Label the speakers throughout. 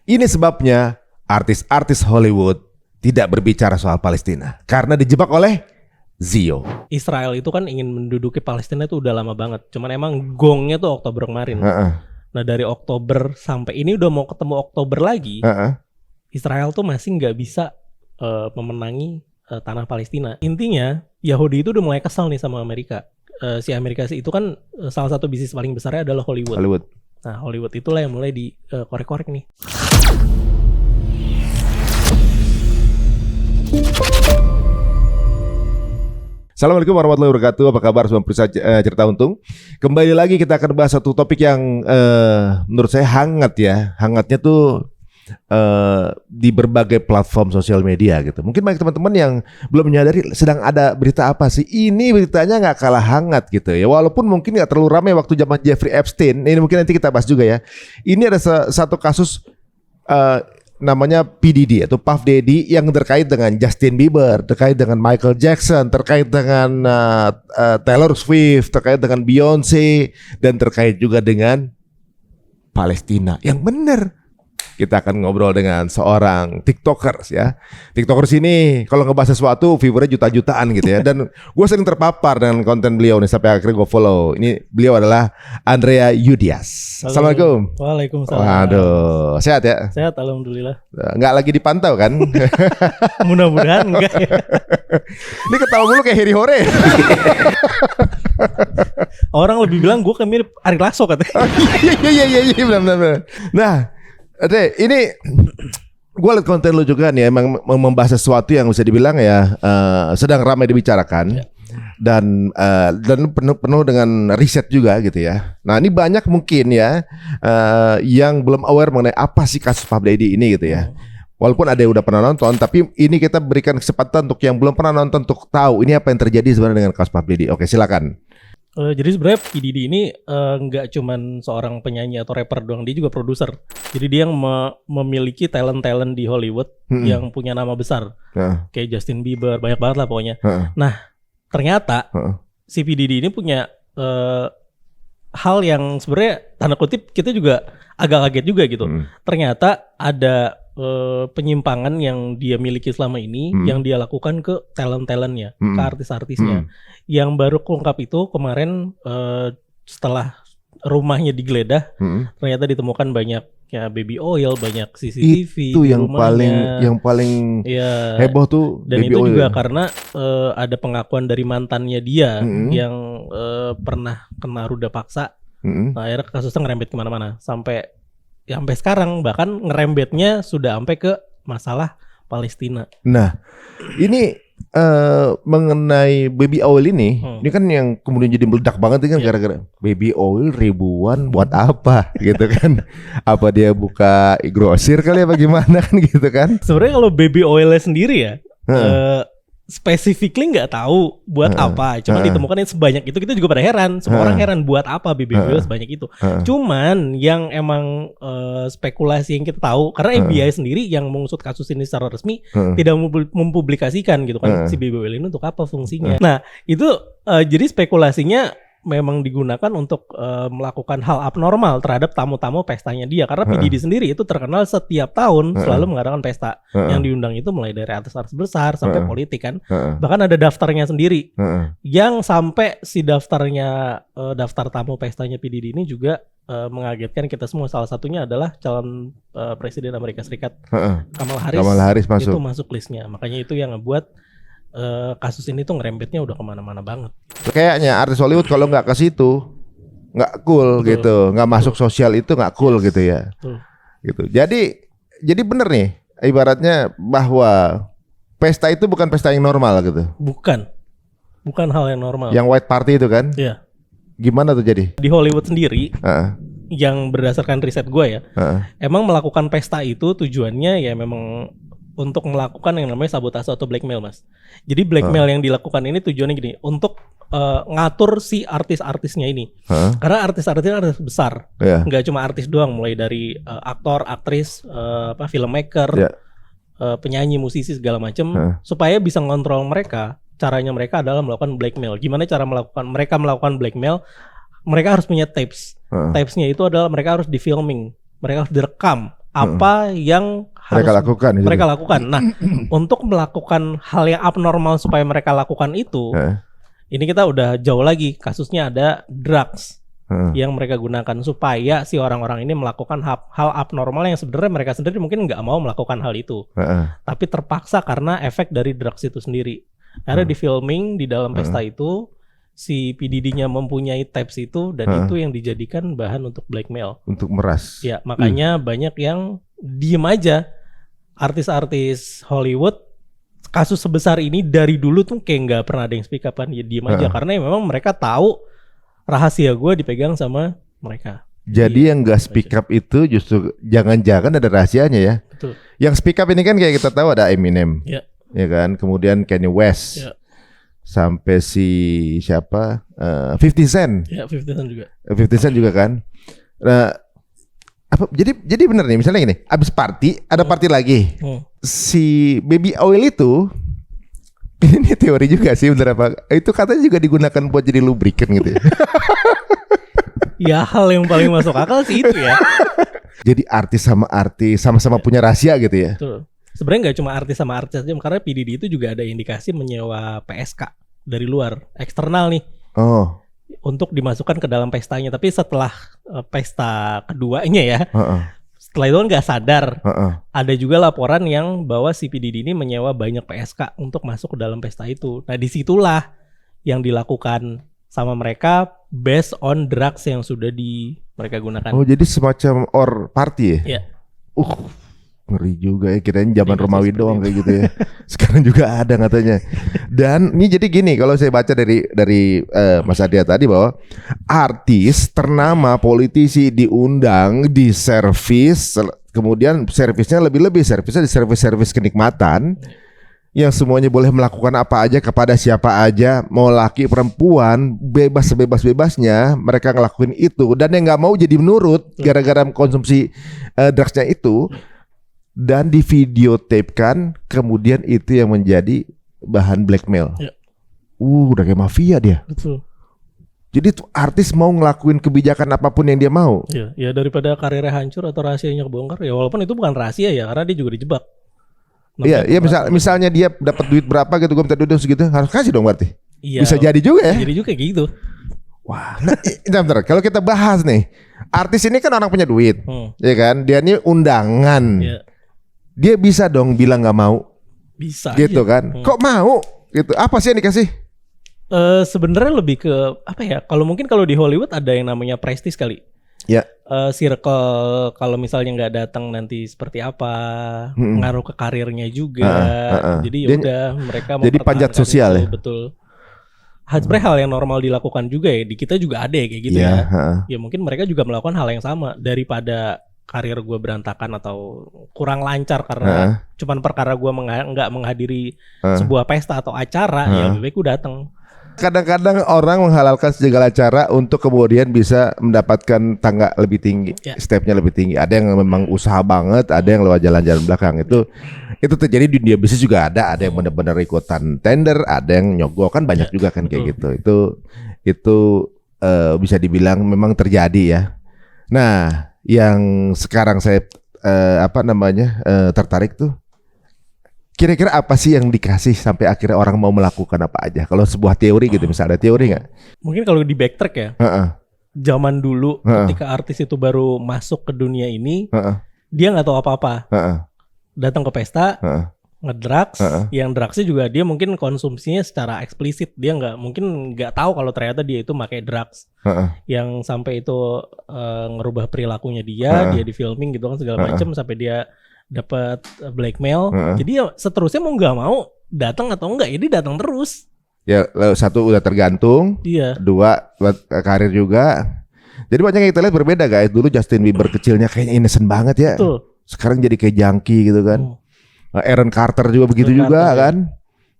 Speaker 1: Ini sebabnya artis-artis Hollywood tidak berbicara soal Palestina karena dijebak oleh Zio.
Speaker 2: Israel itu kan ingin menduduki Palestina itu udah lama banget. Cuman emang gongnya tuh Oktober kemarin. Nah dari Oktober sampai ini udah mau ketemu Oktober lagi. Israel tuh masih nggak bisa memenangi tanah Palestina. Intinya Yahudi itu udah mulai kesal nih sama Amerika. Si Amerika itu kan salah satu bisnis paling besarnya adalah Hollywood. Nah Hollywood itulah yang mulai dikorek-korek nih.
Speaker 1: Assalamualaikum warahmatullahi wabarakatuh. Apa kabar semua pemirsa Cerita Untung? Kembali lagi kita akan bahas satu topik yang menurut saya hangat ya. Hangatnya tuh di berbagai platform sosial media gitu. Mungkin banyak teman-teman yang belum menyadari sedang ada berita apa sih. Ini beritanya nggak kalah hangat gitu ya. Walaupun mungkin nggak terlalu ramai waktu zaman Jeffrey Epstein. Ini mungkin nanti kita bahas juga ya. Ini ada satu kasus namanya PDD atau Puff Daddy yang terkait dengan Justin Bieber, terkait dengan Michael Jackson, terkait dengan Taylor Swift, terkait dengan Beyonce, dan terkait juga dengan Palestina. Yang benar. Kita akan ngobrol dengan seorang TikTokers ya. TikTokers ini kalau ngebahas sesuatu viewernya juta-jutaan gitu ya. Dan gue sering terpapar dengan konten beliau nih sampai akhirnya gue follow. Ini beliau adalah Andrea Yudias.
Speaker 2: Halo.
Speaker 1: Assalamualaikum.
Speaker 2: Waalaikumsalam.
Speaker 1: Waduh, sehat ya?
Speaker 2: Sehat alhamdulillah.
Speaker 1: Nggak lagi dipantau kan?
Speaker 2: Mudah-mudahan enggak ya.
Speaker 1: Ini ketawa mulu kayak Heri Hore.
Speaker 2: Orang lebih bilang gue kayak mirip Ari Lasso katanya.
Speaker 1: Iya benar. Nah, Ade, ini gue liat konten lu juga nih, emang membahas sesuatu yang bisa dibilang ya sedang ramai dibicarakan dan penuh dengan riset juga gitu ya. Nah ini banyak mungkin ya yang belum aware mengenai apa sih kasus Puff Daddy ini gitu ya. Walaupun ada yang udah pernah nonton, tapi ini kita berikan kesempatan untuk yang belum pernah nonton untuk tahu ini apa yang terjadi sebenarnya dengan kasus Puff Daddy. Oke, silakan.
Speaker 2: Jadi sebenarnya P. Diddy ini nggak cuman seorang penyanyi atau rapper doang, dia juga produser. Jadi dia yang memiliki talent-talent di Hollywood yang punya nama besar, kayak Justin Bieber, banyak banget lah pokoknya. Nah ternyata si P. Diddy ini punya hal yang sebenarnya tanda kutip kita juga agak kaget juga gitu. Ternyata ada penyimpangan yang dia miliki selama ini yang dia lakukan ke talent-talentnya, ke artis-artisnya. Yang baru keungkap itu kemarin setelah rumahnya digeledah, ternyata ditemukan banyak ya baby oil, banyak CCTV.
Speaker 1: Itu yang paling
Speaker 2: ya,
Speaker 1: heboh tuh.
Speaker 2: Dan
Speaker 1: baby
Speaker 2: itu
Speaker 1: oil
Speaker 2: juga karena ada pengakuan dari mantannya dia yang pernah kena ruda paksa. Nah, akhirnya kasusnya ngerembet kemana-mana sampai sekarang, bahkan ngerembetnya sudah sampai ke masalah Palestina. Nah,
Speaker 1: ini mengenai baby oil ini kan yang kemudian jadi meledak banget kan gara-gara baby oil ribuan buat apa gitu kan? Apa dia buka grosir kali ya bagaimana kan gitu kan?
Speaker 2: Sebenarnya kalau baby oilnya sendiri ya specifically nggak tahu buat apa, cuma ditemukan sebanyak itu. Kita juga pada heran, semua orang heran buat apa baby oil sebanyak itu. Cuman yang emang spekulasi yang kita tahu, karena FBI sendiri yang mengusut kasus ini secara resmi tidak mempublikasikan gitu kan si baby oil ini untuk apa fungsinya. Nah itu jadi spekulasinya memang digunakan untuk melakukan hal abnormal terhadap tamu-tamu pestanya dia, karena P. Diddy sendiri itu terkenal setiap tahun selalu mengadakan pesta yang diundang itu mulai dari artis-artis besar sampai politik kan. Bahkan ada daftarnya sendiri yang sampai si daftarnya daftar tamu pestanya P. Diddy ini juga mengagetkan kita semua. Salah satunya adalah calon presiden Amerika Serikat Kamala Harris itu masuk listnya. Makanya itu yang ngebuat kasus ini tuh ngerembetnya udah kemana-mana banget. Kayaknya
Speaker 1: artis Hollywood kalau nggak ke situ nggak cool. Betul. Gitu, nggak masuk sosial itu nggak cool gitu ya. Gitu. Jadi bener nih ibaratnya bahwa pesta itu bukan pesta yang normal gitu.
Speaker 2: Bukan hal yang normal.
Speaker 1: Yang white party itu kan? Iya. Gimana tuh jadi?
Speaker 2: Di Hollywood sendiri, yang berdasarkan riset gue ya, emang melakukan pesta itu tujuannya ya memang untuk melakukan yang namanya sabotase atau blackmail, Mas. Jadi blackmail yang dilakukan ini tujuannya gini, untuk ngatur si artis-artisnya ini. Karena artis-artisnya artis besar, nggak cuma artis doang, mulai dari aktor, aktris, filmmaker, penyanyi, musisi segala macam. Supaya bisa ngontrol mereka, caranya mereka adalah melakukan blackmail. Gimana cara mereka melakukan blackmail? Mereka harus punya tapes. Tapesnya itu adalah mereka harus di filming, mereka harus direkam apa yang harus
Speaker 1: Mereka lakukan. Gitu.
Speaker 2: mereka lakukan. Nah, untuk melakukan hal yang abnormal supaya mereka lakukan itu, ini kita udah jauh lagi. Kasusnya ada drugs yang mereka gunakan supaya si orang-orang ini melakukan hal abnormal yang sebenarnya mereka sendiri mungkin nggak mau melakukan hal itu, tapi terpaksa karena efek dari drugs itu sendiri. Ada di filming di dalam pesta itu. Si P. Diddy-nya mempunyai tapes itu dan itu yang dijadikan bahan untuk blackmail.
Speaker 1: Untuk meras.
Speaker 2: Ya, makanya banyak yang diem aja. Artis-artis Hollywood kasus sebesar ini dari dulu tuh kayak nggak pernah ada yang speak up kan, ya diem aja karena memang mereka tahu rahasia gue dipegang sama mereka.
Speaker 1: Jadi yang nggak speak up itu justru jangan-jangan ada rahasianya ya.
Speaker 2: Betul.
Speaker 1: Yang speak up ini kan kayak kita tahu ada Eminem,
Speaker 2: ya
Speaker 1: kan. Kemudian Kanye West.
Speaker 2: Ya.
Speaker 1: Sampai si siapa 50 Cent.
Speaker 2: Ya, 50 Cent juga.
Speaker 1: 50 Cent juga kan. Nah, jadi bener nih misalnya gini, abis party ada party lagi. Si baby oil itu ini teori juga sih bener apa? Itu katanya juga digunakan buat jadi lubricant gitu ya.
Speaker 2: Ya hal yang paling masuk akal sih itu ya.
Speaker 1: Jadi artis sama-sama punya rahasia gitu ya.
Speaker 2: Betul. Sebenarnya nggak cuma artis sama artis aja, karena P. Diddy itu juga ada indikasi menyewa PSK dari luar, eksternal nih, untuk dimasukkan ke dalam pestanya. Tapi setelah pesta keduanya ya, setelah itu kan nggak sadar, ada juga laporan yang bahwa si P. Diddy ini menyewa banyak PSK untuk masuk ke dalam pesta itu. Nah disitulah yang dilakukan sama mereka based on drugs yang sudah mereka gunakan.
Speaker 1: Oh jadi semacam party ya?
Speaker 2: Iya.
Speaker 1: Ngeri juga ya, kirain zaman Romawi doang kayak gitu ya. Sekarang juga ada katanya. Dan ini jadi gini, kalau saya baca dari Mas Adia tadi bahwa artis ternama, politisi diundang, di servis, kemudian servisnya lebih-lebih, servisnya di servis kenikmatan, yang semuanya boleh melakukan apa aja kepada siapa aja, mau laki perempuan, bebas sebebas-bebasnya mereka ngelakuin itu, dan yang nggak mau jadi menurut gara-gara konsumsi drugsnya itu. Dan di videotapekan, kemudian itu yang menjadi bahan blackmail.
Speaker 2: Ya.
Speaker 1: Udah kayak mafia dia.
Speaker 2: Betul.
Speaker 1: Jadi tuh artis mau ngelakuin kebijakan apapun yang dia mau.
Speaker 2: Ya daripada karirnya hancur atau rahasianya kebongkar, ya walaupun itu bukan rahasia ya, karena dia juga dijebak.
Speaker 1: Iya, misalnya dia dapat duit berapa gitu, gue minta duit segitu, harus kasih dong berarti.
Speaker 2: Iya.
Speaker 1: Bisa jadi juga ya.
Speaker 2: Jadi juga kayak gitu.
Speaker 1: Wah, bentar, kalau kita bahas nih, artis ini kan orang punya duit, ya kan? Dia ini undangan.
Speaker 2: Ya.
Speaker 1: Dia bisa dong bilang nggak mau,
Speaker 2: bisa
Speaker 1: gitu
Speaker 2: aja.
Speaker 1: Kan? Kok mau? Gitu. Apa sih yang dikasih?
Speaker 2: Sebenarnya lebih ke apa ya? Kalau di Hollywood ada yang namanya prestige kali.
Speaker 1: Ya.
Speaker 2: Circle kalau misalnya nggak datang nanti seperti apa, ngaruh ke karirnya juga. Jadi ya udah mereka
Speaker 1: jadi panjat sosial
Speaker 2: itu,
Speaker 1: ya.
Speaker 2: Betul. Sebenarnya hal yang normal dilakukan juga ya. Di kita juga ada ya kayak gitu ya. Ya mungkin mereka juga melakukan hal yang sama, daripada karir gue berantakan atau kurang lancar karena cuman perkara gue nggak menghadiri sebuah pesta atau acara, ya lebih baik gue datang.
Speaker 1: Kadang-kadang orang menghalalkan segala cara untuk kemudian bisa mendapatkan tangga lebih tinggi, stepnya lebih tinggi. Ada yang memang usaha banget, ada yang lewat jalan-jalan belakang. Itu terjadi di dunia bisnis juga ada yang benar-benar ikutan tender, ada yang nyogok, kan banyak juga kan kayak gitu. Itu bisa dibilang memang terjadi ya. Nah, yang sekarang saya tertarik tuh, kira-kira apa sih yang dikasih sampai akhirnya orang mau melakukan apa aja? Kalau sebuah teori gitu, misalnya ada teori nggak?
Speaker 2: Mungkin kalau di backtrack ya, zaman dulu ketika artis itu baru masuk ke dunia ini, dia nggak tahu apa-apa, datang ke pesta, ngedrugs, yang drugsnya juga dia mungkin konsumsinya secara eksplisit, dia mungkin nggak tahu kalau ternyata dia itu pakai drugs, yang sampai itu ngerubah perilakunya dia di filming gitu kan segala macam sampai dia dapat blackmail. Jadi ya seterusnya mau nggak mau datang atau enggak, ya dia datang terus.
Speaker 1: Ya satu udah tergantung, dua buat karir juga. Jadi banyak yang kita lihat berbeda guys. Dulu Justin Bieber kecilnya kayaknya innocent banget ya.
Speaker 2: Betul.
Speaker 1: Sekarang jadi kayak junkie gitu kan. Aaron Carter juga begitu juga kan.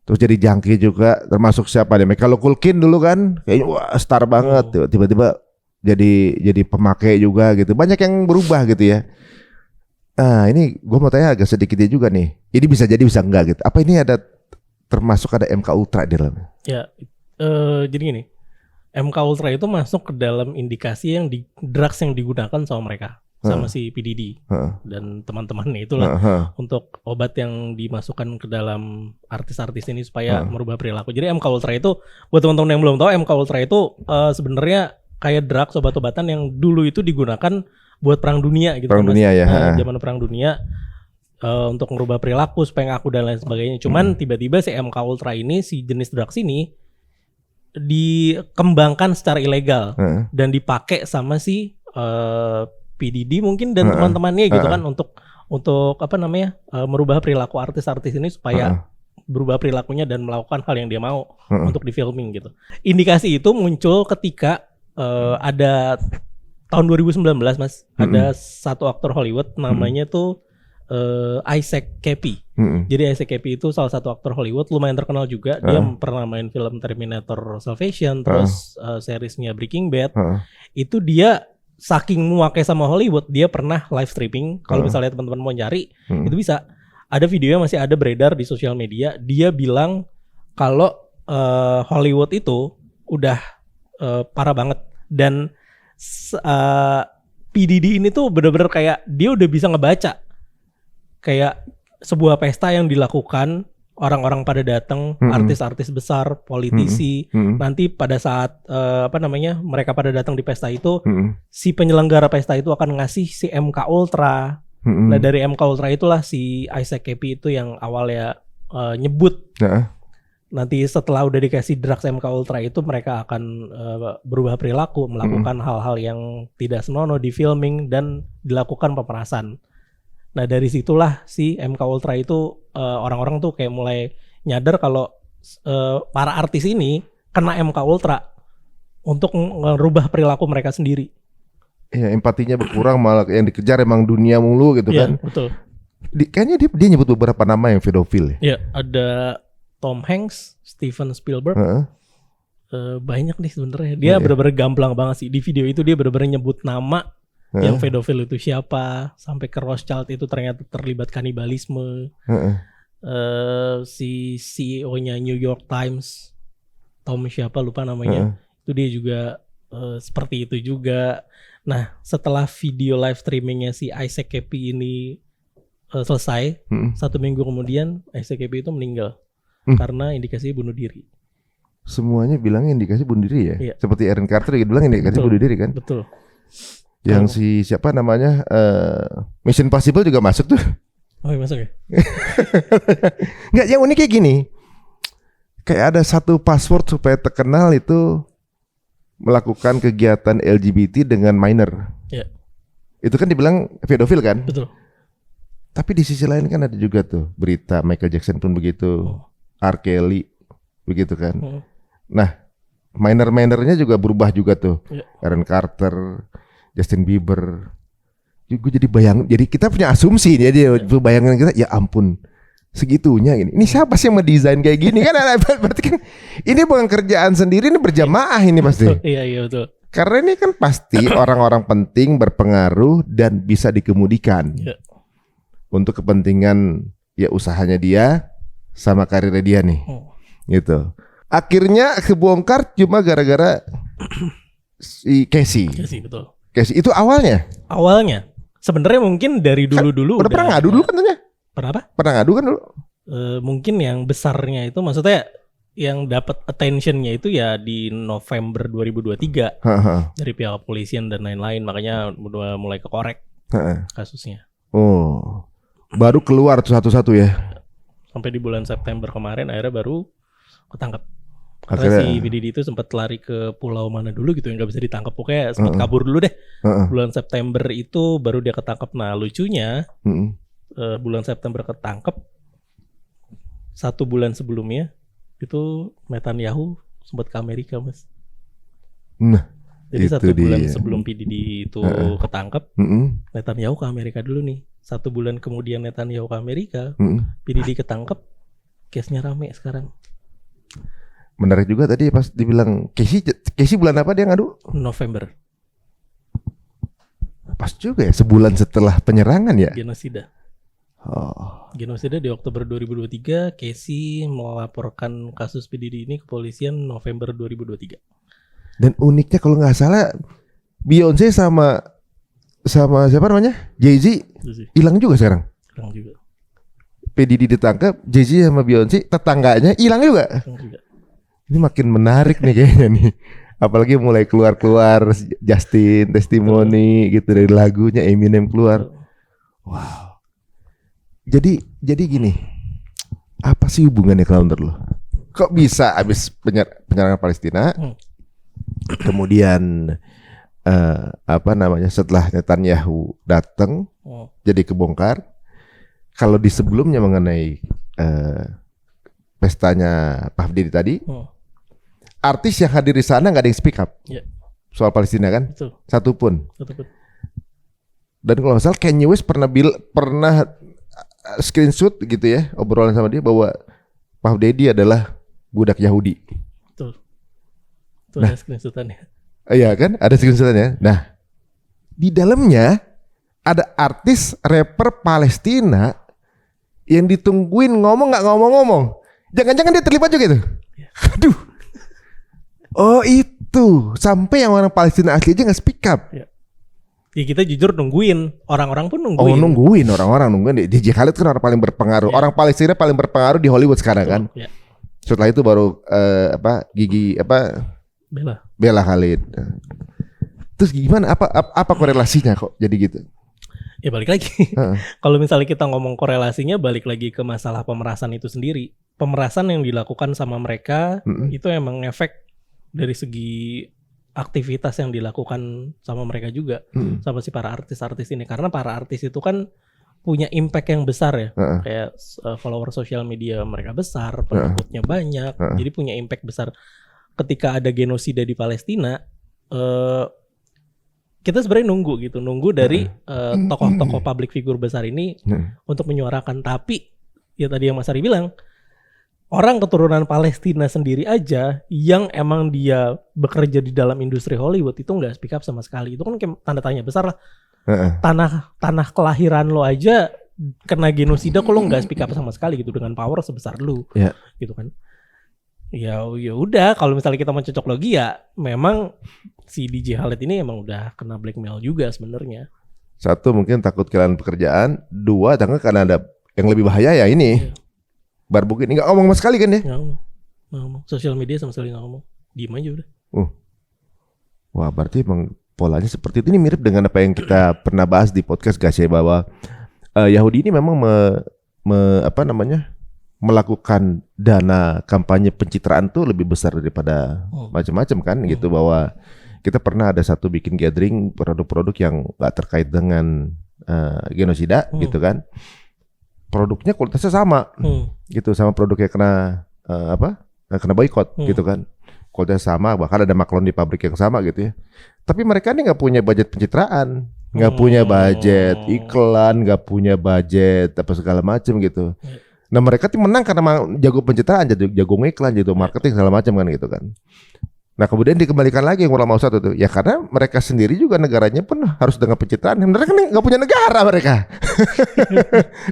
Speaker 1: Terus jadi junkie juga. Termasuk siapa nih? Michael Culkin dulu kan, kayaknya wah star banget. Tiba-tiba jadi pemakai juga gitu. Banyak yang berubah gitu ya. Nah ini gue mau tanya agak sedikitnya juga nih. Ini bisa jadi bisa enggak gitu. Apa ini termasuk ada MK Ultra di dalamnya?
Speaker 2: Ya, jadi gini. MK Ultra itu masuk ke dalam indikasi yang drugs yang digunakan sama mereka. sama si P Diddy dan teman-temannya itulah untuk obat yang dimasukkan ke dalam artis-artis ini supaya merubah perilaku. Jadi MK Ultra itu buat teman-teman yang belum tahu, MK Ultra itu sebenarnya kayak drugs, obat-obatan yang dulu itu digunakan buat perang dunia gitu.
Speaker 1: Perang dunia ya.
Speaker 2: Zaman perang dunia untuk merubah perilaku supaya ngaku dan lain sebagainya. Cuman tiba-tiba si MK Ultra ini, si jenis drugs ini dikembangkan secara ilegal dan dipakai sama si PDD mungkin dan teman-temannya gitu kan untuk apa namanya merubah perilaku artis-artis ini supaya berubah perilakunya dan melakukan hal yang dia mau untuk di filming gitu. Indikasi itu muncul ketika ada tahun 2019 Mas, ada satu aktor Hollywood namanya tuh Isaac Kepi. Jadi Isaac Kepi itu salah satu aktor Hollywood lumayan terkenal juga. Dia pernah main film Terminator Salvation, terus seriesnya Breaking Bad. Itu dia saking muaknya sama Hollywood, dia pernah live streaming. Kalau misalnya teman-teman mau nyari, itu bisa. Ada videonya masih ada beredar di sosial media. Dia bilang kalau Hollywood itu udah parah banget dan PDD ini tuh bener-bener kayak dia udah bisa ngebaca kayak sebuah pesta yang dilakukan, orang-orang pada datang, artis-artis besar, politisi. Nanti pada saat mereka pada datang di pesta itu, si penyelenggara pesta itu akan ngasih si MK Ultra. Nah dari MK Ultra itulah si Isaac Kepi itu yang awalnya nyebut. Nanti setelah udah dikasih drugs MK Ultra itu mereka akan berubah perilaku, melakukan hal-hal yang tidak senonoh di filming dan dilakukan pemerasan. Nah dari situlah si MK Ultra itu orang-orang tuh kayak mulai nyadar kalau para artis ini kena MK Ultra untuk merubah perilaku mereka sendiri.
Speaker 1: Iya, empatinya berkurang, malah yang dikejar emang dunia mulu gitu kan.
Speaker 2: Iya, betul.
Speaker 1: Kayaknya dia nyebut beberapa nama yang pedofil.
Speaker 2: Iya, ada Tom Hanks, Steven Spielberg. Banyak nih sebenarnya. Dia benar-benar gamblang banget sih. Di video itu dia benar-benar nyebut nama yang pedofil itu siapa, sampai ke Rothschild itu ternyata terlibat kanibalisme. Si CEO-nya New York Times, Tom siapa lupa namanya, itu dia juga seperti itu juga. Nah setelah video live streamingnya si Isaac Kepi ini selesai, 1 minggu kemudian Isaac Kepi itu meninggal karena indikasi bunuh diri.
Speaker 1: Semuanya bilangnya indikasi bunuh diri ya?
Speaker 2: Iya.
Speaker 1: Seperti Aaron Carter gitu bilang indikasi bunuh diri kan?
Speaker 2: Betul.
Speaker 1: Yang si siapa namanya Mission Impossible juga masuk tuh.
Speaker 2: Oh iya, masuk ya?
Speaker 1: Nggak, yang unik kayak gini. Kayak ada satu password supaya terkenal itu melakukan kegiatan LGBT dengan minor.
Speaker 2: Iya.
Speaker 1: Itu kan dibilang pedofil kan?
Speaker 2: Betul.
Speaker 1: Tapi di sisi lain kan ada juga tuh berita Michael Jackson pun begitu, R. Kelly begitu kan. Nah, minor-minornya juga berubah juga tuh. Aaron Carter, Justin Bieber. Gue jadi jadi kita punya asumsi nih, dia bayangan kita, ya ampun segitunya gini. Ini siapa sih yang mendesain kayak gini kan? Berarti kan ini bukan kerjaan sendiri, ini berjamaah ini pasti.
Speaker 2: Iya betul.
Speaker 1: Karena ini kan pasti orang-orang penting berpengaruh dan bisa dikemudikan untuk kepentingan ya usahanya dia sama karirnya dia nih, gitu. Akhirnya kebongkar cuma gara-gara si Casey.
Speaker 2: Casey betul.
Speaker 1: Casey itu awalnya
Speaker 2: sebenarnya mungkin dari dulu-dulu
Speaker 1: udah pernah ngadu dulu katanya.
Speaker 2: Pernah apa?
Speaker 1: Pernah ngadu kan dulu.
Speaker 2: Mungkin yang besarnya itu maksudnya yang dapat attentionnya itu ya di November 2023 dari pihak kepolisian dan lain-lain, makanya udah mulai kekorek kasusnya.
Speaker 1: Oh, baru keluar satu-satu ya.
Speaker 2: Sampai di bulan September kemarin akhirnya baru ketangkap. Karena si PDD itu sempat lari ke pulau mana dulu gitu yang nggak bisa ditangkap, pokoknya sempat kabur dulu deh. Bulan September itu baru dia ketangkap. Nah lucunya bulan September ketangkap, 1 bulan sebelumnya itu Netanyahu sempat ke Amerika Mas.
Speaker 1: Nah,
Speaker 2: jadi 1 bulan
Speaker 1: dia.
Speaker 2: sebelum PDD itu ketangkap, Netanyahu ke Amerika dulu nih. 1 bulan kemudian Netanyahu ke Amerika, PDD ketangkap, case-nya rame sekarang.
Speaker 1: Menarik juga tadi pas dibilang Casey bulan apa dia ngadu?
Speaker 2: November.
Speaker 1: Pas juga ya, sebulan setelah penyerangan ya.
Speaker 2: Genosida.
Speaker 1: Oh.
Speaker 2: Genosida di Oktober 2023, Casey melaporkan kasus PDD ini ke kepolisian November 2023.
Speaker 1: Dan uniknya kalau nggak salah Beyonce sama sama siapa namanya? Jay-Z
Speaker 2: Itu sih.
Speaker 1: hilang juga sekarang.
Speaker 2: Hilang juga.
Speaker 1: P Diddy ditangkap, Jay-Z sama Beyonce tetangganya hilang juga.
Speaker 2: Hilang juga.
Speaker 1: Ini makin menarik nih kayaknya nih. Apalagi mulai keluar Justin testimoni gitu dari lagunya, Eminem keluar. Wow. Jadi gini, apa sih hubungannya kalau menurut lo? Kok bisa abis penyerangan Palestina, kemudian setelah Netanyahu datang, jadi kebongkar. Kalau di sebelumnya mengenai pestanya Puff Daddy tadi, artis yang hadir di sana nggak ada yang speak up soal Palestina kan?
Speaker 2: Betul.
Speaker 1: Satu pun.
Speaker 2: Betul.
Speaker 1: Dan kalau nggak salah Kanye West pernah screenshot gitu ya, obrolan sama dia bahwa Puff Daddy adalah budak Yahudi.
Speaker 2: Betul. Itu ada screenshotannya.
Speaker 1: Iya kan, ada screenshotannya. Nah, di dalamnya ada artis rapper Palestina yang ditungguin ngomong nggak ngomong-ngomong. Jangan-jangan dia terlibat juga itu. Aduh. Oh itu, sampai yang orang Palestina asli aja nggak speak up.
Speaker 2: Ya kita jujur nungguin, orang-orang pun nungguin.
Speaker 1: Oh nungguin, orang-orang nungguin. DJ Khaled kan orang paling berpengaruh. Orang Palestina paling berpengaruh di Hollywood sekarang kan. Setelah itu baru Bella Khalid. Terus gimana? Apa korelasinya kok jadi gitu?
Speaker 2: Ya balik lagi. Kalau misalnya kita ngomong korelasinya, balik lagi ke masalah pemerasan itu sendiri. Pemerasan yang dilakukan sama mereka itu emang efek dari segi aktivitas yang dilakukan sama mereka juga, sama si para artis-artis ini. Karena para artis itu kan punya impact yang besar ya. Kayak follower sosial media mereka besar, pengikutnya banyak, jadi punya impact besar. Ketika ada genosida di Palestina, kita sebenarnya nunggu dari tokoh-tokoh public figure besar ini untuk menyuarakan. Tapi ya tadi yang Mas Ari bilang, orang keturunan Palestina sendiri aja yang emang dia bekerja di dalam industri Hollywood itu nggak speak up sama sekali. Itu kan tanda tanya besar lah. Tanah kelahiran lo aja kena genosida, kok lo nggak speak up sama sekali gitu dengan power sebesar lo, gitu kan? Ya udah, kalau misalnya kita mau cocok logi ya memang si DJ Khaled ini emang udah kena blackmail juga sebenarnya.
Speaker 1: Satu, mungkin takut kehilangan pekerjaan. Dua, jangan karena ada yang lebih bahaya ya ini. Barbuk ini nggak ngomong sama sekali kan ya?
Speaker 2: Nggak ngomong. Sosial media sama sekali nggak ngomong. Diem aja udah.
Speaker 1: Wah, berarti emang polanya seperti itu. Ini mirip dengan apa yang kita pernah bahas di podcast guys ya, bahwa Yahudi ini memang melakukan dana kampanye pencitraan tuh lebih besar daripada macam-macam kan gitu, bahwa kita pernah ada satu bikin gathering produk-produk yang nggak terkait dengan genosida gitu kan, produknya kualitasnya sama gitu sama produknya kena boykot gitu kan, kualitasnya sama, bahkan ada maklon di pabrik yang sama gitu ya, tapi mereka ini nggak punya budget pencitraan, nggak punya budget iklan, nggak punya budget apa segala macam gitu. Nah mereka tuh menang karena jago pencitraan, jago ngiklan, jago marketing segala macam kan gitu kan. Nah kemudian dikembalikan lagi yang ulama satu tuh, ya karena mereka sendiri juga negaranya pun harus dengan pencitraan. Mereka kan nggak punya negara mereka,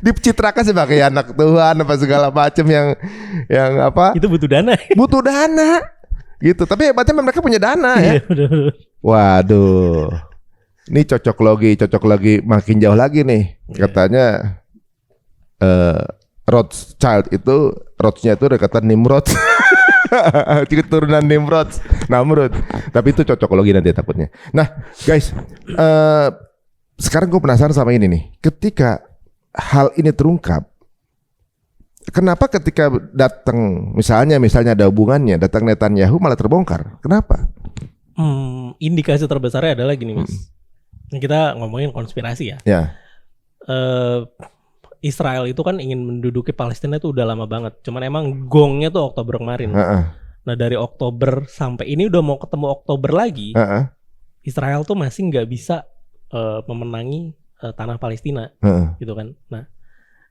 Speaker 1: dipecitrakan sebagai anak Tuhan apa segala macam yang apa?
Speaker 2: Itu butuh dana.
Speaker 1: Butuh dana, gitu. Tapi hebatnya mereka punya dana ya. Waduh, ini cocok logi makin jauh lagi nih katanya. Rothschild itu, Rothschild itu dekatan Nimrod. Keturunan Namrud. Tapi itu cocokologi nanti takutnya. Nah guys, sekarang gue penasaran sama ini nih. Ketika hal ini terungkap, kenapa ketika datang misalnya ada hubungannya, datang Netanyahu malah terbongkar? Kenapa?
Speaker 2: Indikasi terbesarnya adalah gini Mas. Kita ngomongin konspirasi ya. Israel itu kan ingin menduduki Palestina itu udah lama banget. Cuman emang gongnya tuh Oktober kemarin. Nah dari Oktober sampai ini udah mau ketemu Oktober lagi, Israel tuh masih nggak bisa memenangi tanah Palestina, gitu kan. Nah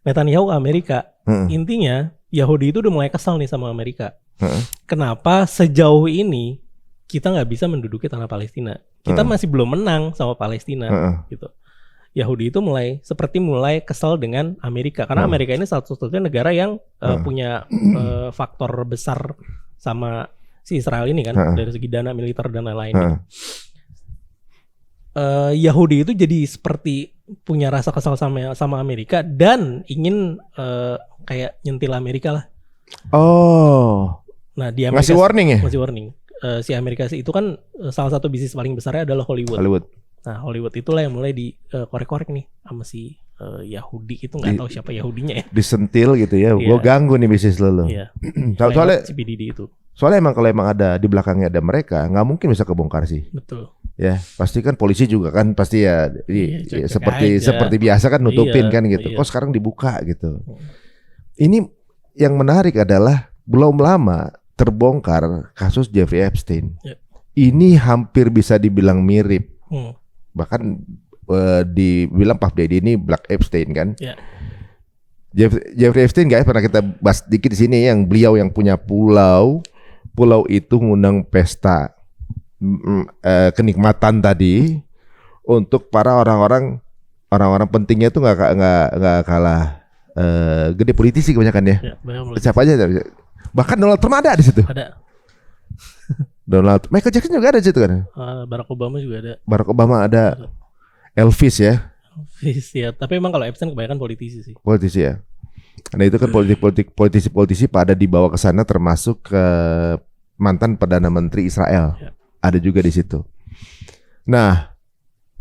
Speaker 2: Netanyahu Amerika, intinya Yahudi itu udah mulai kesal nih sama Amerika. Kenapa sejauh ini kita nggak bisa menduduki tanah Palestina? Kita masih belum menang sama Palestina, gitu. Yahudi itu mulai kesal dengan Amerika karena Amerika ini satu-satunya negara yang punya faktor besar sama si Israel ini kan, dari segi dana militer dan lain-lain. Yahudi itu jadi seperti punya rasa kesal sama Amerika dan ingin kayak nyentil Amerika lah.
Speaker 1: Oh.
Speaker 2: Nah di Amerika
Speaker 1: Ngasih warning ya?
Speaker 2: Ngasih warning. Si Amerika itu kan salah satu bisnis paling besarnya adalah Hollywood. Nah Hollywood itulah yang mulai dikorek-korek nih sama si Yahudi itu, nggak tahu siapa Yahudinya ya.
Speaker 1: Disentil gitu ya. Gue ganggu nih bisnis lo.
Speaker 2: Iya.
Speaker 1: Soalnya
Speaker 2: si PDD itu.
Speaker 1: Soalnya emang kalau emang ada di belakangnya ada mereka, nggak mungkin bisa kebongkar sih.
Speaker 2: Betul.
Speaker 1: Ya pasti kan polisi juga kan pasti ya, seperti biasa kan nutupin kan gitu. Kok sekarang dibuka gitu. Ini yang menarik adalah belum lama terbongkar kasus Jeffrey Epstein. Ini hampir bisa dibilang mirip. Bahkan dibilang Puff Daddy ini Black Epstein kan. Jeffrey Epstein guys pernah kita bahas dikit di sini, yang beliau yang punya pulau itu ngundang pesta kenikmatan tadi untuk para orang-orang pentingnya tuh nggak kalah gede politisi kebanyakan ya. Siapa aja? Bahkan Donald Trump ada di situ.
Speaker 2: Ada.
Speaker 1: Michael Jackson juga ada di situ kan.
Speaker 2: Barack Obama juga ada.
Speaker 1: Barack Obama ada. Elvis ya.
Speaker 2: Elvis ya. Tapi emang kalau Epstein kebanyakan politisi sih.
Speaker 1: Politisi ya. Nah itu kan politisi pada dibawa ke sana, termasuk ke mantan Perdana Menteri Israel. Ada juga di situ. Nah,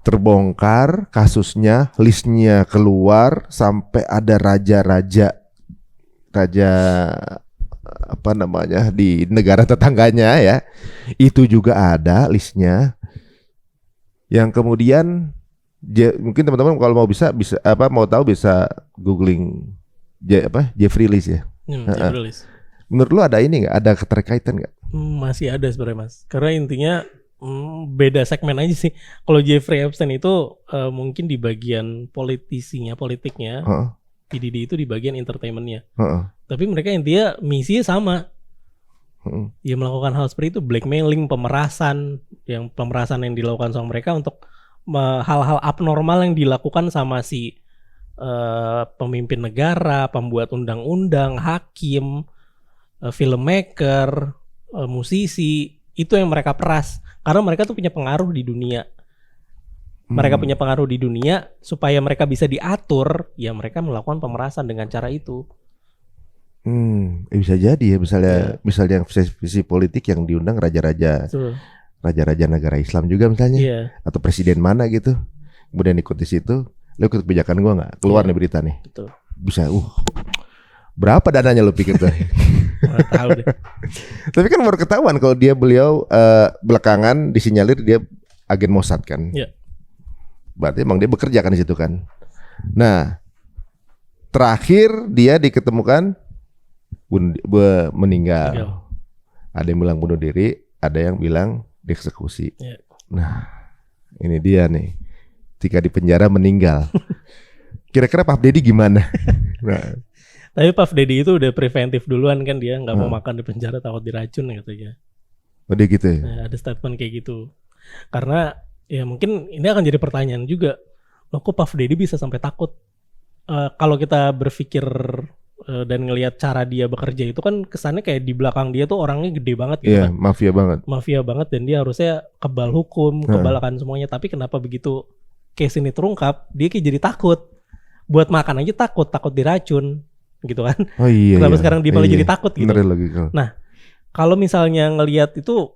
Speaker 1: terbongkar kasusnya, listnya keluar, sampai ada raja apa namanya di negara tetangganya ya. Itu juga ada listnya. Yang kemudian mungkin teman-teman kalau mau mau tahu bisa googling Jeffrey List ya.
Speaker 2: Jeffrey List.
Speaker 1: Menurut lu ada ini nggak? Ada keterkaitan nggak?
Speaker 2: Masih ada sebenarnya Mas. Karena intinya beda segmen aja sih. Kalau Jeffrey Epstein itu mungkin di bagian politiknya, PDD itu di bagian entertainmentnya. Tapi mereka intinya misinya sama. Ya melakukan hal seperti itu, blackmailing, pemerasan yang dilakukan sama mereka untuk hal-hal abnormal yang dilakukan sama si pemimpin negara, pembuat undang-undang, hakim, filmmaker, musisi, itu yang mereka peras karena mereka tuh punya pengaruh di dunia. Mereka punya pengaruh di dunia, supaya mereka bisa diatur, ya mereka melakukan pemerasan dengan cara itu.
Speaker 1: Bisa jadi ya, misalnya visi politik yang diundang raja-raja negara Islam juga misalnya, atau presiden mana gitu, kemudian ikut di situ. Lu ikut kebijakan gua nggak? Keluar nih berita nih.
Speaker 2: Betul.
Speaker 1: Bisa. Berapa dananya lu pikir tuh?
Speaker 2: Nggak tahu deh.
Speaker 1: Tapi kan baru ketahuan kalau beliau belakangan disinyalir dia agen Mossad kan. Iya. Berarti emang dia bekerja kan di situ kan. Nah, terakhir dia diketemukan meninggal. Ada yang bilang bunuh diri, ada yang bilang dieksekusi. Iya. Nah, ini dia nih. Jika di penjara meninggal. Kira-kira Puff Daddy gimana? Nah.
Speaker 2: Tapi Puff Daddy itu udah preventif duluan kan, dia nggak mau makan di penjara takut diracun katanya.
Speaker 1: Oh dia gitu ya?
Speaker 2: Nah, ada statement kayak gitu. Karena ya mungkin ini akan jadi pertanyaan juga. Loh kok Puff Daddy bisa sampai takut? Kalau kita berpikir dan ngelihat cara dia bekerja itu kan kesannya kayak di belakang dia tuh orangnya gede banget gitu kan.
Speaker 1: Mafia banget.
Speaker 2: Mafia banget, dan dia harusnya kebal hukum, kebal akan semuanya. Tapi kenapa begitu case ini terungkap, dia kayak jadi takut. Buat makan aja takut diracun gitu kan. Oh iya. Kenapa sekarang dia malah jadi takut gitu. Nah, kalau misalnya ngelihat itu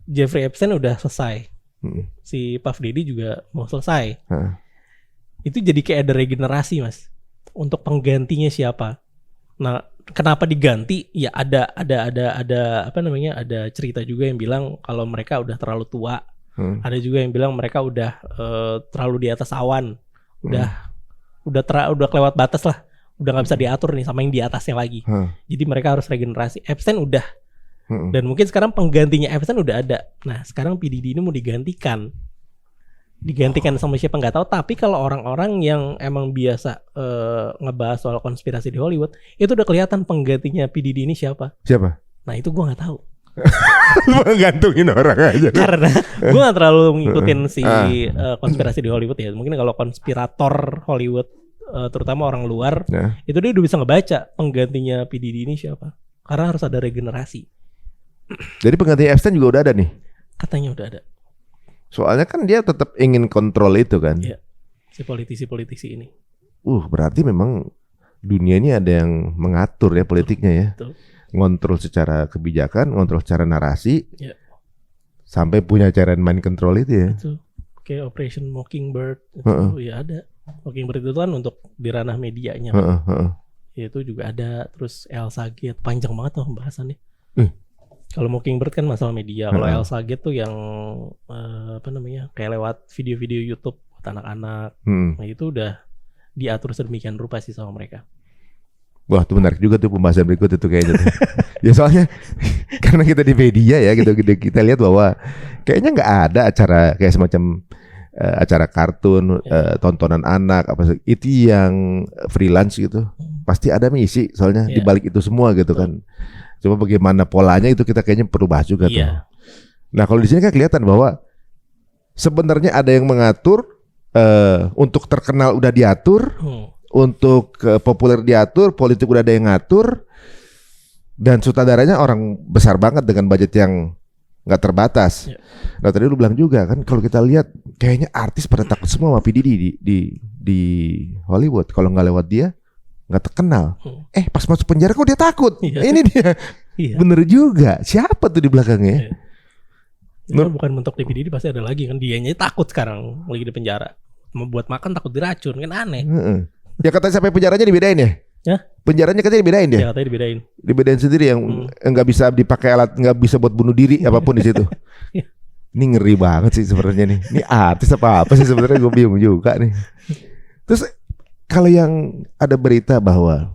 Speaker 2: Jeffrey Epstein udah selesai. Si Puff Daddy juga mau selesai. Itu jadi kayak ada regenerasi, Mas. Untuk penggantinya siapa? Nah, kenapa diganti? Ya ada apa namanya? Ada cerita juga yang bilang kalau mereka udah terlalu tua. Ada juga yang bilang mereka udah terlalu di atas awan. Udah kelewat batas lah. Udah nggak bisa diatur nih sama yang di atasnya lagi. Jadi mereka harus regenerasi. Epstein udah. Dan mungkin sekarang penggantinya Epstein udah ada. Nah, sekarang PDD ini mau digantikan sama siapa nggak tahu. Tapi kalau orang-orang yang emang biasa ngebahas soal konspirasi di Hollywood, itu udah kelihatan penggantinya PDD ini siapa. Nah, itu gue nggak tahu.
Speaker 1: Lu menggantungin orang aja.
Speaker 2: Karena gue gak terlalu ngikutin si konspirasi di Hollywood ya. Mungkin kalau konspirator Hollywood, terutama orang luar, itu dia udah bisa ngebaca penggantinya PDD ini siapa. Karena harus ada regenerasi.
Speaker 1: Jadi pengganti Epstein juga udah ada nih?
Speaker 2: Katanya udah ada.
Speaker 1: Soalnya kan dia tetap ingin kontrol itu kan.
Speaker 2: Iya. Si politisi-politisi ini.
Speaker 1: Berarti memang dunia ini ada yang mengatur ya politiknya ya.
Speaker 2: Betul.
Speaker 1: Ngontrol secara kebijakan, ngontrol secara narasi.
Speaker 2: Iya.
Speaker 1: Sampai punya cara mind control itu ya.
Speaker 2: Betul. Kayak Operation Mockingbird itu ya ada. Mockingbird itu kan untuk di ranah medianya. Itu juga ada. Terus Elsa Gate, panjang banget tuh pembahasannya. Kalau Mockingbird kan masalah media. Kalau Elsa Gate tuh yang kayak lewat video-video YouTube buat anak-anak. Nah itu udah diatur sedemikian rupa sih sama mereka.
Speaker 1: Wah, itu menarik juga tuh pembahasan berikut itu kayaknya tuh. Ya soalnya karena kita di media ya gitu, kita lihat bahwa kayaknya nggak ada acara kayak semacam acara kartun, tontonan anak apa itu yang freelance gitu. Pasti ada misi soalnya di balik itu semua gitu kan. Coba bagaimana polanya itu kita kayaknya perlu bahas juga tuh. Nah, kalau di sini kan kelihatan bahwa sebenarnya ada yang mengatur untuk terkenal udah diatur, untuk populer diatur, politik udah ada yang ngatur, dan sutradaranya orang besar banget dengan budget yang nggak terbatas. Nah tadi lu bilang juga kan kalau kita lihat kayaknya artis pada takut semua sama P. Diddy di Hollywood. Kalau nggak lewat dia nggak terkenal. Pas masuk penjara kok dia takut. Ini dia. Bener juga. Siapa tuh di belakangnya?
Speaker 2: Itu bukan mentok di P. Diddy, pasti ada lagi kan. Dianya takut sekarang lagi di penjara. Mau buat makan takut diracun kan aneh.
Speaker 1: Ya katanya sampai penjaranya dibedain ya? Penjaranya katanya dibedain ya?
Speaker 2: Ya katanya dibedain.
Speaker 1: Dibedain sendiri yang nggak bisa dipakai alat, nggak bisa buat bunuh diri apapun di situ. Ini ngeri banget sih sebenarnya nih. Ini artis apa sih sebenarnya, gue bingung juga nih. Terus kalau yang ada berita bahwa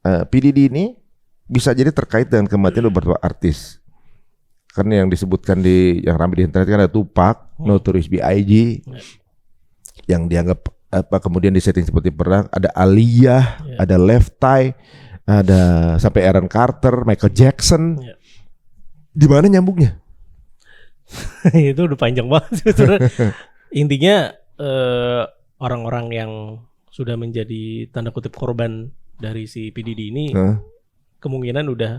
Speaker 1: P. Diddy ini bisa jadi terkait dengan kematian beberapa artis. Karena yang disebutkan yang ramai di internet kan ada Tupac, Notorious B.I.G. yang dianggap kemudian disetting seperti perang, ada Aaliyah, ada Left Eye, ada sampai Aaron Carter, Michael Jackson. Di mana nyambungnya?
Speaker 2: Itu udah panjang banget sebenarnya. Intinya orang-orang yang sudah menjadi tanda kutip korban dari si P. Diddy ini kemungkinan udah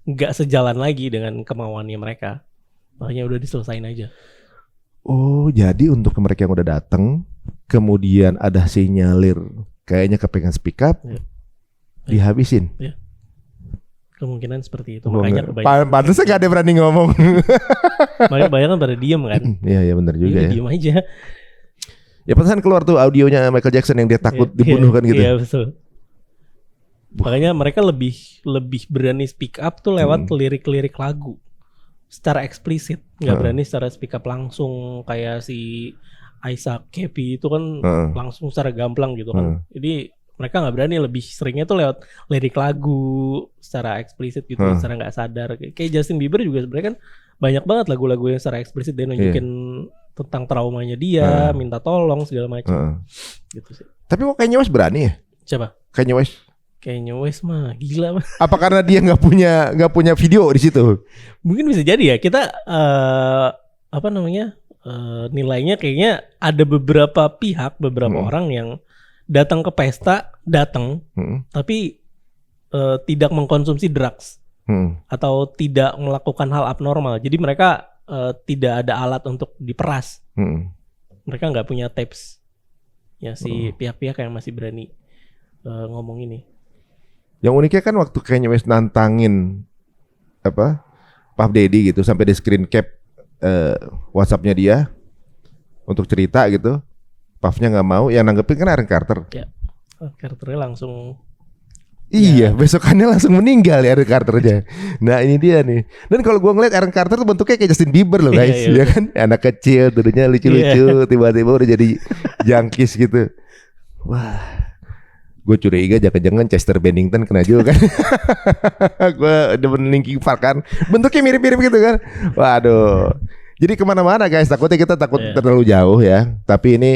Speaker 2: nggak sejalan lagi dengan kemauannya mereka. Makanya udah diselesain aja.
Speaker 1: Oh, jadi untuk mereka yang udah datang, kemudian ada sinyalir kayaknya kepengen speak up, dihabisin.
Speaker 2: Kemungkinan seperti itu. Makanya kebanyakan.
Speaker 1: Pantasnya gak ada berani ngomong.
Speaker 2: Makanya kebanyakan pada diem kan.
Speaker 1: Iya benar juga ya.
Speaker 2: Diem aja.
Speaker 1: Ya pantasan keluar tuh audionya Michael Jackson yang dia takut dibunuh kan gitu.
Speaker 2: Iya betul. Makanya mereka lebih berani speak up tuh lewat lirik-lirik lagu. Secara eksplisit, nggak berani secara speak up langsung kayak si Isaac Kepi itu kan langsung secara gamblang gitu kan. Jadi mereka nggak berani, lebih seringnya tuh lewat lirik lagu secara eksplisit gitu, secara nggak sadar. Kayak Justin Bieber juga sebenarnya kan banyak banget lagu-lagu yang secara eksplisit dia nunjukin tentang traumanya dia, minta tolong segala macam. Gitu sih.
Speaker 1: Tapi kok Kanye West berani ya?
Speaker 2: Siapa?
Speaker 1: Kanye West.
Speaker 2: Kanye West mah gila mah.
Speaker 1: Apa karena dia nggak punya video di situ?
Speaker 2: Mungkin bisa jadi ya. Kita nilainya kayaknya ada beberapa pihak, beberapa orang yang datang ke pesta, tapi tidak mengkonsumsi drugs atau tidak melakukan hal abnormal. Jadi mereka tidak ada alat untuk diperas. Mereka nggak punya tapes. Ya si pihak-pihak yang masih berani ngomong ini.
Speaker 1: Yang uniknya kan waktu Kanye West nantangin Puff Daddy gitu sampai di screen cap WhatsApp-nya dia untuk cerita gitu. Puffnya nggak mau, yang nanggepin kan Aaron Carter.
Speaker 2: Ya, Carternya langsung.
Speaker 1: Iya, besokannya langsung meninggal ya Aaron Carternya. Nah ini dia nih. Dan kalau gua ngeliat Aaron Carter tuh bentuknya kayak Justin Bieber loh guys, ya kan? Anak kecil, dulunya lucu-lucu, tiba-tiba udah jadi jangkis gitu. Wah, gue curiga jangan-jangan Chester Bennington kena juga kan. Gue demen Linkin Park kan, bentuknya mirip-mirip gitu kan. Waduh. Jadi kemana-mana guys, takutnya kita terlalu jauh ya. Tapi ini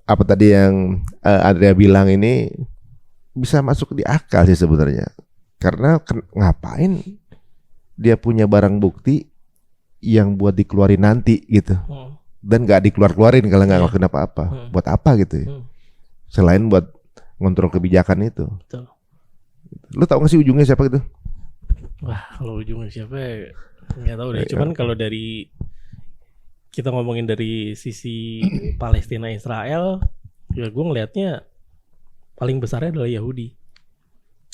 Speaker 1: apa tadi yang Andrea bilang ini bisa masuk di akal sih sebenarnya. Karena ngapain dia punya barang bukti yang buat dikeluarin nanti gitu. Dan gak dikeluarin kalau gak ngelakuin apa-apa. Buat apa gitu ya. Selain buat ngontrol kebijakan itu.
Speaker 2: Betul.
Speaker 1: Lu tau gak sih ujungnya siapa gitu?
Speaker 2: Wah, kalau ujungnya siapa nggak tahu deh. Cuman kalau dari kita ngomongin dari sisi Palestina Israel, ya gue ngelihatnya paling besarnya adalah Yahudi.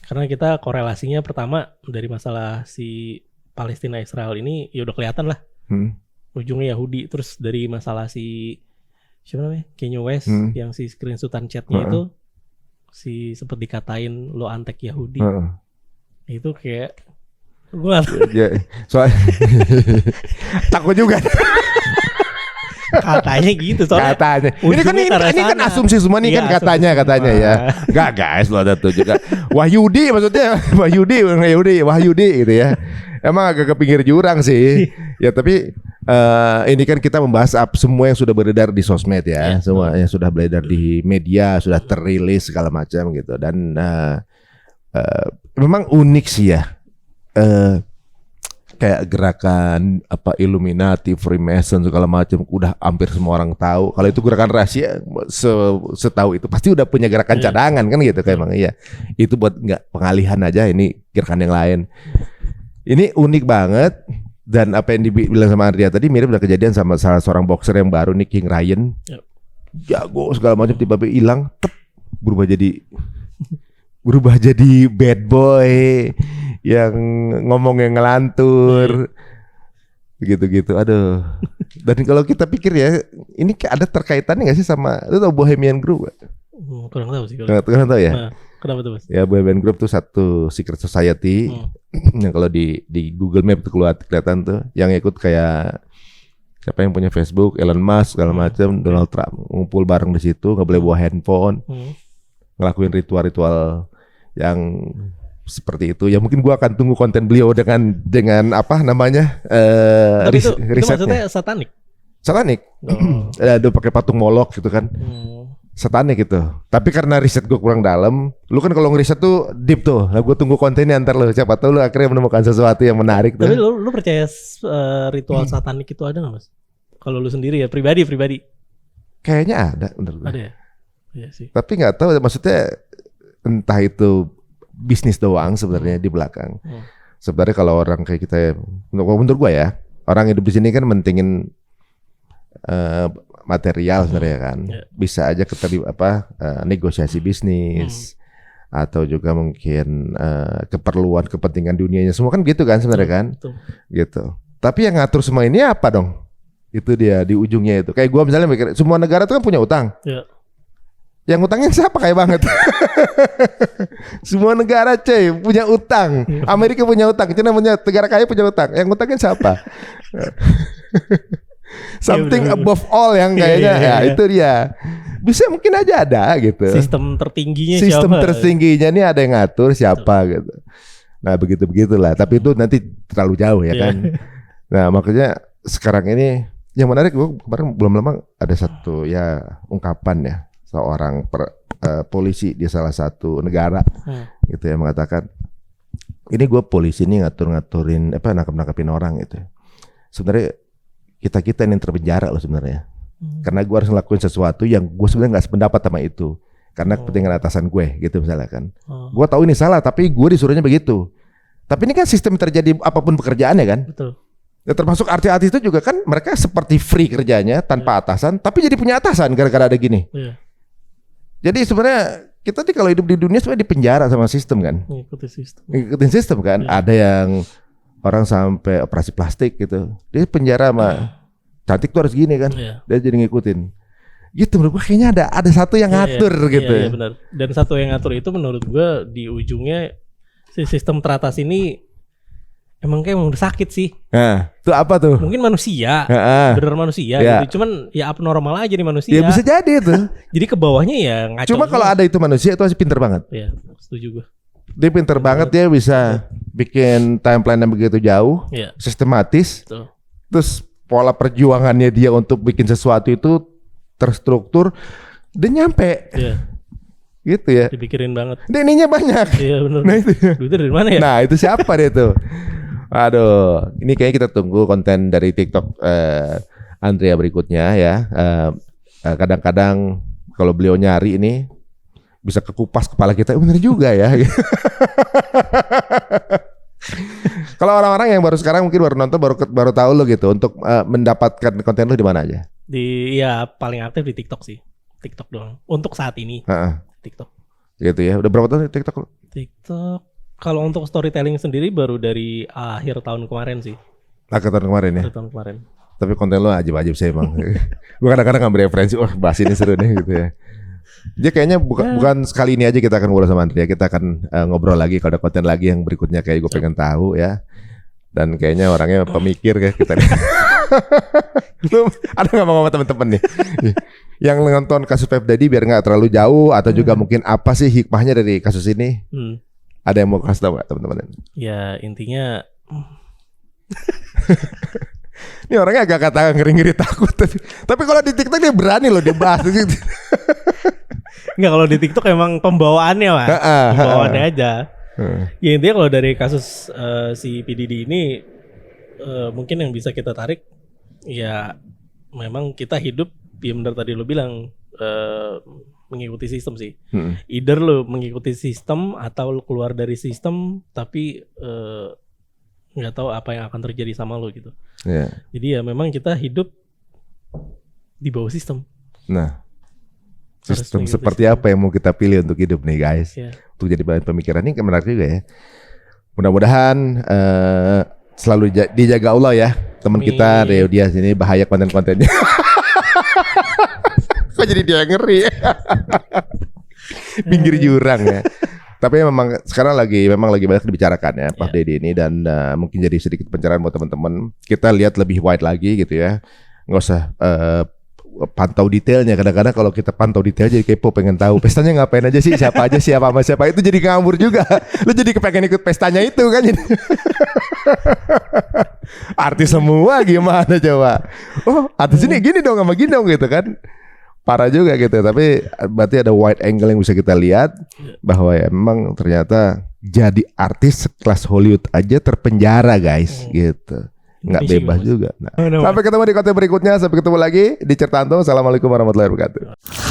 Speaker 2: Karena kita korelasinya pertama dari masalah si Palestina Israel ini ya udah kelihatan lah. Ujungnya Yahudi. Terus dari masalah si siapa namanya? Kanye West yang si screenshotan chatnya itu si sempet dikatain lo antek Yahudi. Itu kayak gue gak tahu.
Speaker 1: Soalnya takut juga.
Speaker 2: Katanya gitu soalnya.
Speaker 1: Katanya. Ini kan asumsi semua nih kan katanya ya. Enggak guys, lo ada tuh juga. Wahyudi maksudnya Wahyudi gitu ya. Emang agak ke pinggir jurang sih. Ya tapi ini kan kita membahas semua yang sudah beredar di sosmed ya. Semua yang sudah beredar di media, sudah terilis segala macam gitu. Dan memang unik sih ya. Kayak gerakan apa Illuminati, Freemason segala macam udah hampir semua orang tahu. Kalau itu gerakan rahasia setahu itu pasti udah punya gerakan cadangan kan gitu kayak emang iya. Itu buat nggak pengalihan aja, ini gerakan yang lain. Ini unik banget dan apa yang dibilang sama Andrea tadi mirip dengan kejadian sama salah seorang boxer yang baru nih, King Ryan. Jago segala macam tiba-tiba hilang, berubah jadi bad boy yang ngomongnya ngelantur gitu-gitu. Aduh. Dan kalau kita pikir ya, ini ada terkaitannya nggak sih sama, lu tau Bohemian Group?
Speaker 2: Kurang tahu sih.
Speaker 1: Kurang tahu ya.
Speaker 2: Kenapa tuh Mas?
Speaker 1: Ya Bohemian Group tuh satu secret society yang kalau di Google Map tuh kelihatan tuh, yang ikut kayak siapa yang punya Facebook, Elon Musk segala macam, Donald Trump ngumpul bareng di situ, nggak boleh bawa handphone, ngelakuin ritual-ritual yang seperti itu. Ya mungkin gua akan tunggu konten beliau dengan apa namanya
Speaker 2: itu
Speaker 1: risetnya.
Speaker 2: Maksudnya satanik.
Speaker 1: Ada pakai patung Molok gitu kan. Satanik gitu. Tapi karena riset gue kurang dalam, lu kan kalau ngeriset tuh deep tuh. Nah gue tunggu kontennya antar lu. Siapa tahu lu akhirnya menemukan sesuatu yang menarik tuh.
Speaker 2: Tapi lu percaya ritual satanik itu ada nggak Mas? Kalau lu sendiri ya pribadi.
Speaker 1: Kayaknya ada menurut gue.
Speaker 2: Ada ya? Iya sih.
Speaker 1: Tapi nggak tahu maksudnya entah itu bisnis doang sebenarnya di belakang. Sebenarnya kalau orang kayak kita, menurut gue ya, orang hidup di sini kan mentingin material sebenarnya kan. Bisa aja kita negosiasi bisnis atau juga mungkin keperluan kepentingan dunianya semua kan gitu kan sebenarnya kan. Gitu. Tapi yang ngatur semua ini apa dong? Itu dia di ujungnya itu. Kayak gua misalnya mikir semua negara tuh kan punya utang. Yang utangnya siapa kayak banget? Semua negara cuy punya utang. Amerika punya utang, China punya, negara kaya punya utang. Yang utangnya siapa? Something above all yang kayaknya ya itu dia. Bisa mungkin aja ada gitu.
Speaker 2: Sistem tertingginya
Speaker 1: nih ada yang ngatur siapa gitu. Nah begitulah. Tapi itu nanti terlalu jauh ya kan. Nah makanya sekarang ini yang menarik, gue kemarin belum lama ada satu ya ungkapan ya seorang polisi di salah satu negara gitu yang mengatakan, ini gue polisi nih ngaturin nangkepin orang gitu. Sebenarnya kita yang terpenjara loh sebenarnya. Karena gue harus ngelakuin sesuatu yang gue sebenarnya nggak sependapat sama itu. Karena kepentingan atasan gue gitu misalnya kan. Gue tahu ini salah tapi gue disuruhnya begitu. Tapi ini kan sistem terjadi apapun pekerjaannya kan.
Speaker 2: Betul.
Speaker 1: Ya, termasuk artis-artis itu juga kan mereka seperti free kerjanya tanpa atasan, tapi jadi punya atasan gara-gara ada gini. Jadi sebenarnya kita nih kalau hidup di dunia sebenarnya dipenjara sama sistem kan. Ngikutin sistem kan. Ada yang orang sampai operasi plastik gitu, dia penjara sama cantik tuh harus gini kan. Dia jadi ngikutin. Gitu menurut gue kayaknya ada satu yang ngatur gitu.
Speaker 2: Iya benar. Dan satu yang ngatur itu menurut gue di ujungnya si sistem teratas ini emang udah sakit sih.
Speaker 1: Nah, itu apa tuh?
Speaker 2: Mungkin manusia, bener manusia gitu. Cuman ya abnormal aja nih manusia.
Speaker 1: Ya bisa jadi itu.
Speaker 2: Jadi ke bawahnya ya ngaco.
Speaker 1: Cuma kalau ada itu manusia itu masih pinter banget.
Speaker 2: Iya, setuju gue.
Speaker 1: Dia pinter banget, dia bisa bikin timeline yang begitu jauh, sistematis. Terus pola perjuangannya dia untuk bikin sesuatu itu terstruktur dan nyampe. Gitu ya.
Speaker 2: Dipikirin banget.
Speaker 1: Dan ininya banyak.
Speaker 2: Iya benar.
Speaker 1: Nah itu.
Speaker 2: Duitnya dari mana ya?
Speaker 1: Nah itu siapa dia tuh? Aduh, ini kayaknya kita tunggu konten dari TikTok Andrea berikutnya ya. Kadang-kadang kalau beliau nyari ini bisa kekupas kepala kita, bener juga ya. Kalau orang-orang yang baru sekarang mungkin baru nonton baru tahu lo gitu untuk mendapatkan konten lo di mana aja?
Speaker 2: Ya paling aktif di TikTok sih. TikTok doang. Untuk saat ini. TikTok.
Speaker 1: Gitu ya. Udah berapa tahun TikTok lo?
Speaker 2: TikTok. Kalau untuk storytelling sendiri baru dari akhir tahun kemarin sih.
Speaker 1: Akhir tahun kemarin ya.
Speaker 2: Akhir tahun kemarin.
Speaker 1: Tapi konten lo ajib-ajib sih emang. Gue kadang-kadang ngambil referensi, wah bahas ini seru nih gitu ya. Dia kayaknya bukan sekali ini aja kita akan ngobrol sama Andrea. Kita akan ngobrol lagi kalau ada konten lagi yang berikutnya kayak gue pengen tahu ya. Dan kayaknya orangnya pemikir kayak kita. Lu ada nggak mau ngomong temen-temen nih? Yang nonton kasus Puff Daddy biar nggak terlalu jauh atau juga mungkin apa sih hikmahnya dari kasus ini? Ada yang mau kasih tahu nggak teman-teman?
Speaker 2: Ya intinya.
Speaker 1: Ini orangnya agak kata ngeri-ngeri takut tapi kalau di TikTok dia berani loh dia bahas gitu.
Speaker 2: Enggak, kalau di TikTok emang pembawaannya Mas. Pembawaannya aja. Ya intinya kalau dari kasus si P Diddy ini mungkin yang bisa kita tarik ya memang kita hidup ya benar tadi lo bilang mengikuti sistem sih. Either lo mengikuti sistem atau lo keluar dari sistem tapi nggak tahu apa yang akan terjadi sama lo gitu. Jadi ya memang kita hidup di bawah sistem.
Speaker 1: Nah, sistem seperti apa yang mau kita pilih untuk hidup nih guys? Untuk jadi bahan pemikiran ini menarik juga ya. Mudah-mudahan selalu dijaga Allah ya teman kita Reudia sini, bahaya konten-kontennya. Kok jadi dia ngeri? Pinggir jurang ya. Tapi memang sekarang memang lagi banyak dibicarakan ya Puff Daddy ini dan mungkin jadi sedikit pencerahan buat teman-teman. Kita lihat lebih wide lagi gitu ya. Nggak usah pantau detailnya. Kadang-kadang kalau kita pantau detail jadi kepo, pengen tahu pestanya ngapain aja sih, siapa aja, siapa sama siapa, itu jadi ngambur juga. Lu jadi kepengen ikut pestanya itu kan. Artis semua gimana coba? Oh artis ini gini dong sama gini dong gitu kan. Parah juga gitu, tapi berarti ada wide angle yang bisa kita lihat bahwa ya memang ternyata jadi artis sekelas Hollywood aja terpenjara guys gitu, nggak bebas juga. Nah, sampai ketemu di konten berikutnya, sampai ketemu lagi di Cerita Antum. Assalamualaikum warahmatullahi wabarakatuh.